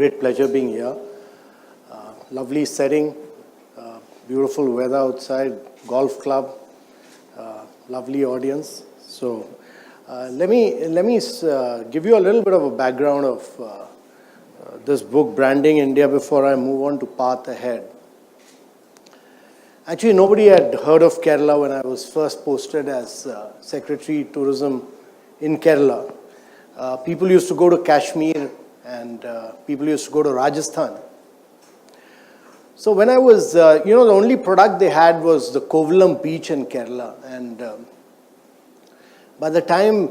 great pleasure being here. Lovely setting, beautiful weather outside, golf club, lovely audience. So let me give you a little bit of a background of this book, Branding India, before I move on to Path Ahead. Actually, nobody had heard of Kerala when I was first posted as Secretary Tourism in Kerala. People used to go to Kashmir and people used to go to Rajasthan. So when I was, the only product they had was the Kovalam beach in Kerala. And by the time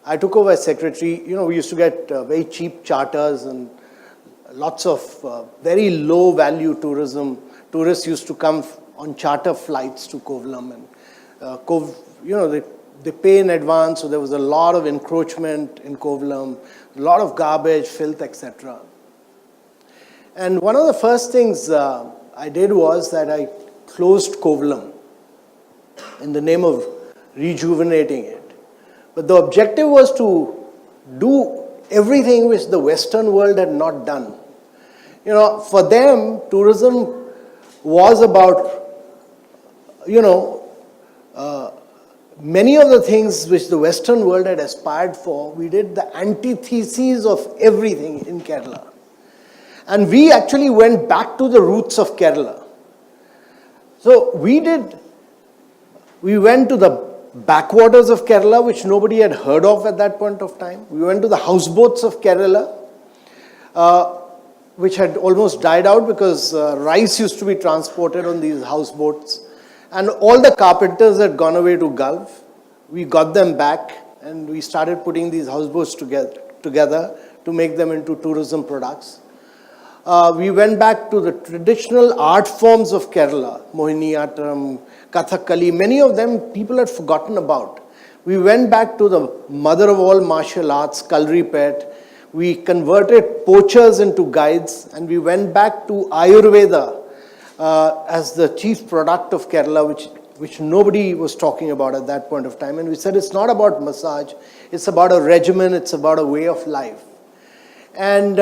I took over as secretary, we used to get very cheap charters and lots of very low value tourism. Tourists used to come on charter flights to Kovalam, and they pay in advance, so there was a lot of encroachment in Kovalam, a lot of garbage, filth, etc. And one of the first things I did was that I closed Kovalam in the name of rejuvenating it. But the objective was to do everything which the Western world had not done. For them, tourism was about, many of the things which the Western world had aspired for. We did the antitheses of everything in Kerala. And we actually went back to the roots of Kerala. So we went to the backwaters of Kerala, which nobody had heard of at that point of time. We went to the houseboats of Kerala, which had almost died out because rice used to be transported on these houseboats. And all the carpenters had gone away to Gulf. We got them back and we started putting these houseboats together to make them into tourism products. We went back to the traditional art forms of Kerala, Mohiniyattam, Kathakali. Many of them people had forgotten about. We went back to the mother of all martial arts, Kalripet. We converted poachers into guides, and we went back to Ayurveda as the chief product of Kerala, which nobody was talking about at that point of time. And we said it's not about massage, it's about a regimen, it's about a way of life. And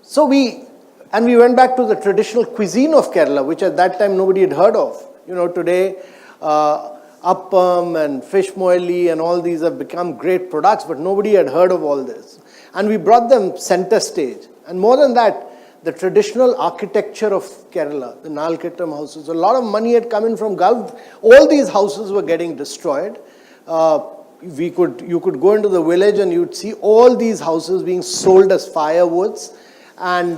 so we went back to the traditional cuisine of Kerala, which at that time nobody had heard of. Today, appam and fish moili and all these have become great products, but nobody had heard of all this. And we brought them center stage. And more than that, the traditional architecture of Kerala, the Nalkittam houses, a lot of money had come in from Gulf. All these houses were getting destroyed. You could go into the village and you'd see all these houses being sold as firewoods, and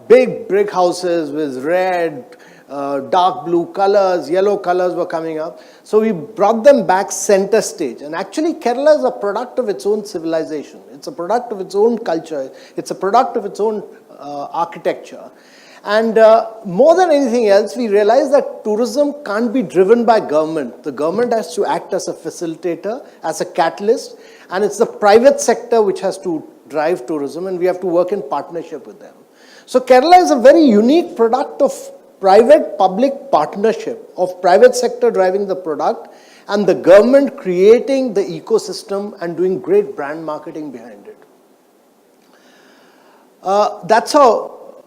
big brick houses with red, dark blue colors, yellow colors were coming up. So we brought them back center stage. And actually Kerala is a product of its own civilization. It's a product of its own culture. It's a product of its own architecture. And more than anything else, we realized that tourism can't be driven by government. The government has to act as a facilitator, as a catalyst, and it's the private sector which has to drive tourism, and we have to work in partnership with them. So Kerala is a very unique product of private-public partnership, of private sector driving the product and the government creating the ecosystem and doing great brand marketing behind it. That's how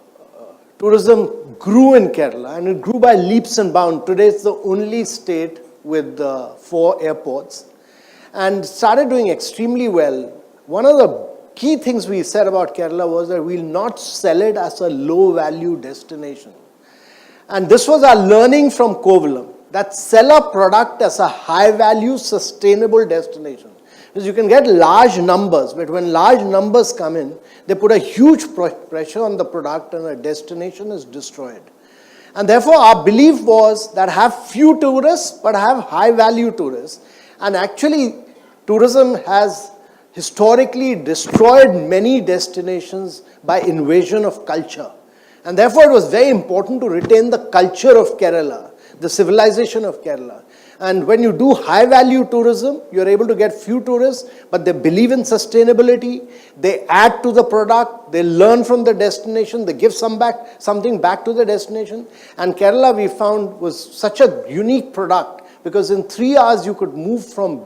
tourism grew in Kerala, and it grew by leaps and bounds. Today it's the only state with 4 airports, and started doing extremely well. One of the key things we said about Kerala was that we'll not sell it as a low-value destination. And this was our learning from Kovalam, that sell a product as a high-value, sustainable destination. Because you can get large numbers, but when large numbers come in, they put a huge pressure on the product and a destination is destroyed. And therefore, our belief was that have few tourists, but have high-value tourists. And actually, tourism has historically destroyed many destinations by invasion of culture. And therefore, it was very important to retain the culture of Kerala, the civilization of Kerala. And when you do high-value tourism, you're able to get few tourists, but they believe in sustainability, they add to the product, they learn from the destination, they give something back to the destination. And Kerala, we found, was such a unique product because in 3 hours you could move from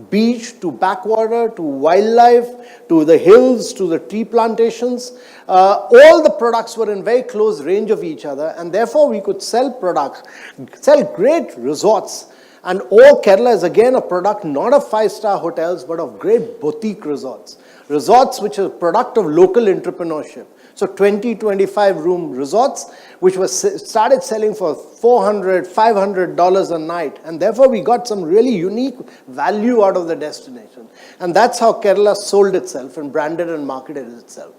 beach to backwater to wildlife to the hills to the tea plantations. All the products were in very close range of each other, and therefore we could sell products, sell great resorts. And all Kerala is again a product not of 5-star hotels but of great boutique resorts. Resorts which are a product of local entrepreneurship. So 20-25 room resorts which were started selling for $400, $500 a night, and therefore we got some really unique value out of the destination. And that's how Kerala sold itself and branded and marketed itself.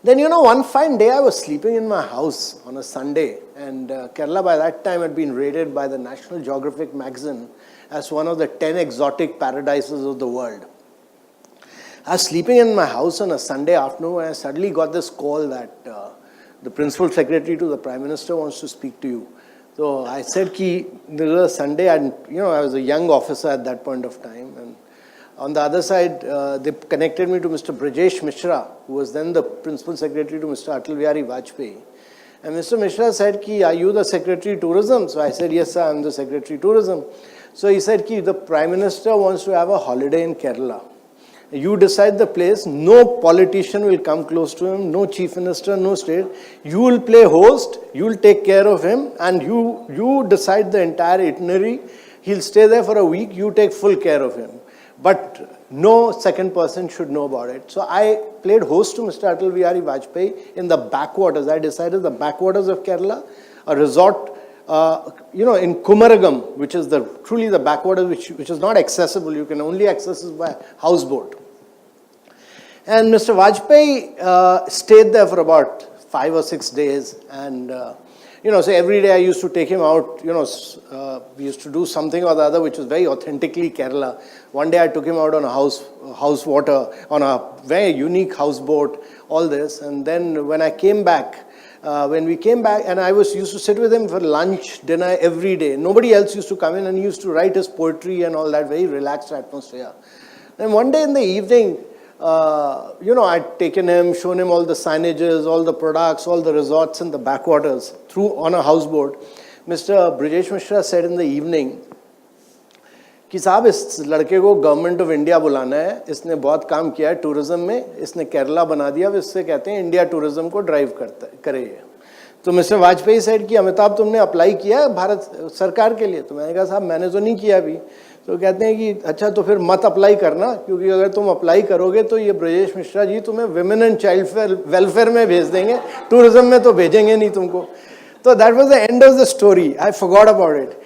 Then, one fine day I was sleeping in my house on a Sunday, and Kerala by that time had been rated by the National Geographic magazine as one of the 10 exotic paradises of the world. I was sleeping in my house on a Sunday afternoon, and I suddenly got this call that the Principal Secretary to the Prime Minister wants to speak to you. So I said, this was a Sunday, and I was a young officer at that point of time, and on the other side, they connected me to Mr. Brajesh Mishra, who was then the Principal Secretary to Mr. Atal Bihari Vajpayee. And Mr. Mishra said, are you the Secretary Tourism? So I said, yes, sir, I'm the Secretary Tourism. So he said, the Prime Minister wants to have a holiday in Kerala. You decide the place, no politician will come close to him, no Chief Minister, no state. You will play host, you will take care of him, and you decide the entire itinerary. He'll stay there for a week, you take full care of him. But no second person should know about it. So I played host to Mr. Atal Bihari Vajpayee in the backwaters. I decided the backwaters of Kerala, a resort, in Kumaragam, which is truly the backwaters, which is not accessible. You can only access it by houseboat. And Mr. Vajpayee stayed there for about 5 or 6 days, and so every day I used to take him out, we used to do something or the other which was very authentically Kerala. One day I took him out on a house water, on a very unique houseboat, all this. And then when I came back, and I used to sit with him for lunch, dinner every day. Nobody else used to come in, and he used to write his poetry and all that, very relaxed atmosphere. Then one day in the evening, I'd taken him, shown him all the signages, all the products, all the resorts in the backwaters on a houseboat. Mr. Brajesh Mishra said in the evening, कि साहब इस लड़के को government of India बुलाना है, इसने बहुत काम किया है टूरिज्म में, इसने केरला बना दिया, इससे कहते हैं इंडिया टूरिज्म को ड्राइव करे। तो मिस्टर वाजपेयी सेड कि अमिताभ तुमने अप्लाई किया है भारत सरकार के लिए? तो मैंने कहा साहब मैंने तो नहीं किया अभी। तो कहते हैं कि अच्छा तो फिर मत अप्लाई करना, क्योंकि अगर तुम अप्लाई करोगे तो ये ब्रजेश मिश्रा जी तुम्हें विमेन एंड चाइल्ड वेलफेयर में भेज देंगे, टूरिज्म में तो भेजेंगे नहीं तुमको। तो that was the end of the story. I forgot about it.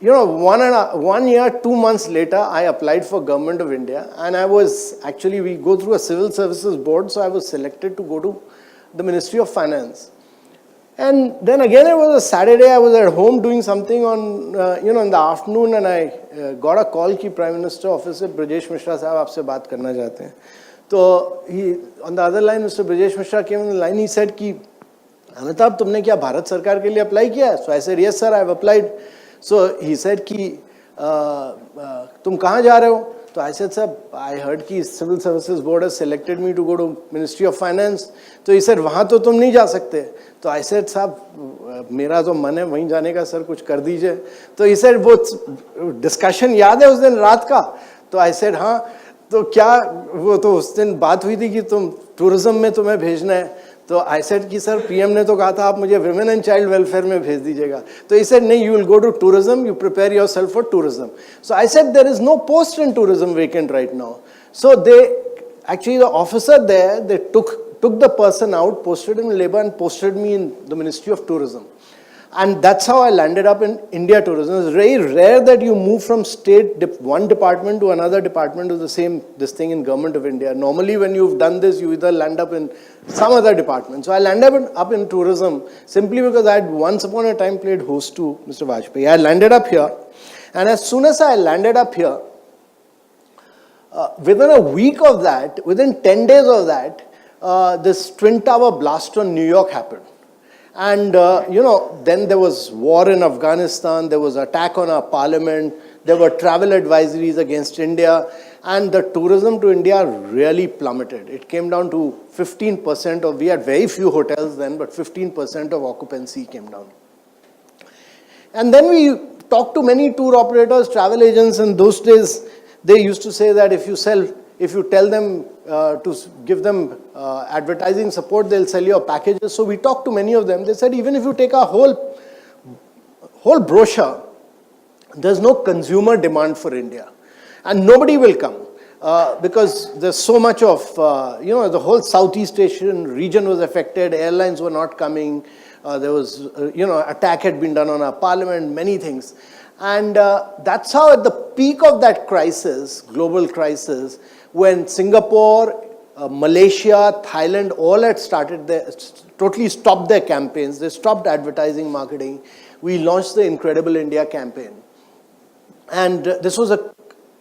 one year, 2 months later, I applied for Government of India, and we go through a civil services board, so I was selected to go to the Ministry of Finance. And then again, it was a Saturday, I was at home doing something in the afternoon, and I got a call कि Prime Minister Office से Brajesh Mishra साहब आपसे बात करना चाहते हैं। तो on the other line, Mr. Brajesh Mishra came on the line, he said कि अमिताभ तुमने क्या भारत सरकार के लिए अप्लाई किया? So I said, yes sir, I have applied. So he said कि तुम कहाँ जा रहे हो? तो I said, sir, I heard कि Civil Services Board has selected me to go to Ministry of Finance. तो he said, वहाँ तो तुम नहीं जा सकते। तो I said, साहब मेरा तो मन है वहीं जाने का, सर कुछ कर दीजिए। तो he said, वो डिस्कशन याद है उस दिन रात का? तो I said, हाँ। तो क्या वो तो उस दिन बात हुई थी कि तुम टूरिज्म में तुम्हें भेजना है? तो आई सेड कि सर पीएम ने तो कहा था आप मुझे विमेन एंड चाइल्ड वेलफेयर में भेज दीजिएगा। तो ही सेड नहीं, you will go to tourism, you prepare yourself for tourism. So I said there is no post in tourism vacant right now. So they actually the officer there, they took the person out, posted him in labor and posted me in the Ministry of Tourism. And that's how I landed up in India Tourism. It's very rare that you move from one department to another department of this thing in Government of India. Normally when you've done this, you either land up in some other department. So I landed up in tourism simply because I had once upon a time played host to Mr. Vajpayee. I landed up here, and as soon as I landed up here, within a week of that, within 10 days of that, this Twin Tower blast on New York happened. And, then there was war in Afghanistan, there was attack on our parliament, there were travel advisories against India, and the tourism to India really plummeted. It came down to 15% we had very few hotels then, but 15% of occupancy came down. And then we talked to many tour operators, travel agents, and those days they used to say that if you tell them to give them advertising support, they'll sell your packages. So we talked to many of them. They said, even if you take a whole brochure, there's no consumer demand for India. And nobody will come because there's so much of, the whole Southeast Asian region was affected, airlines were not coming, there was, attack had been done on our parliament, many things. And that's how at the peak of that crisis, global crisis, when Singapore, Malaysia, Thailand all had totally stopped their campaigns, they stopped advertising, marketing, we launched the Incredible India campaign. And this was a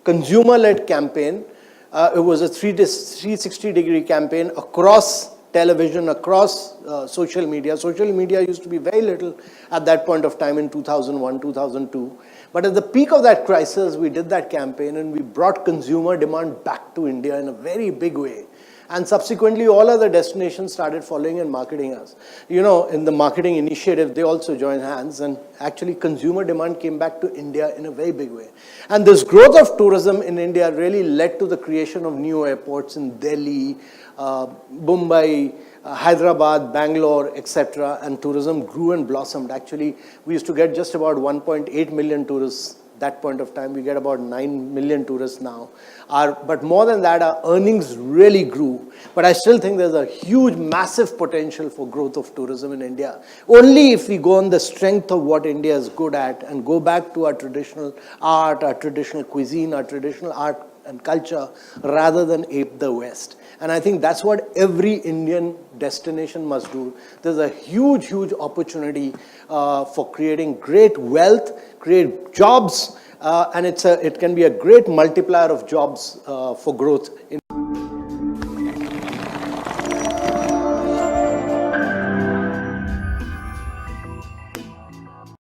consumer-led campaign. It was a 360-degree campaign across television, across social media. Social media used to be very little at that point of time in 2001, 2002. But at the peak of that crisis, we did that campaign and we brought consumer demand back to India in a very big way. And subsequently, all other destinations started following and marketing us. In the marketing initiative, they also joined hands, and actually consumer demand came back to India in a very big way. And this growth of tourism in India really led to the creation of new airports in Delhi, Mumbai, Hyderabad, Bangalore, etc. And tourism grew and blossomed. Actually, we used to get just about 1.8 million tourists that point of time. We get about 9 million tourists now. But more than that, our earnings really grew. But I still think there's a huge, massive potential for growth of tourism in India. Only if we go on the strength of what India is good at and go back to our traditional art, our traditional cuisine, our traditional art and culture, rather than ape the West. And I think that's what every Indian destination must do. There's a huge, huge opportunity for creating great wealth, create jobs, and it can be a great multiplier of jobs for growth in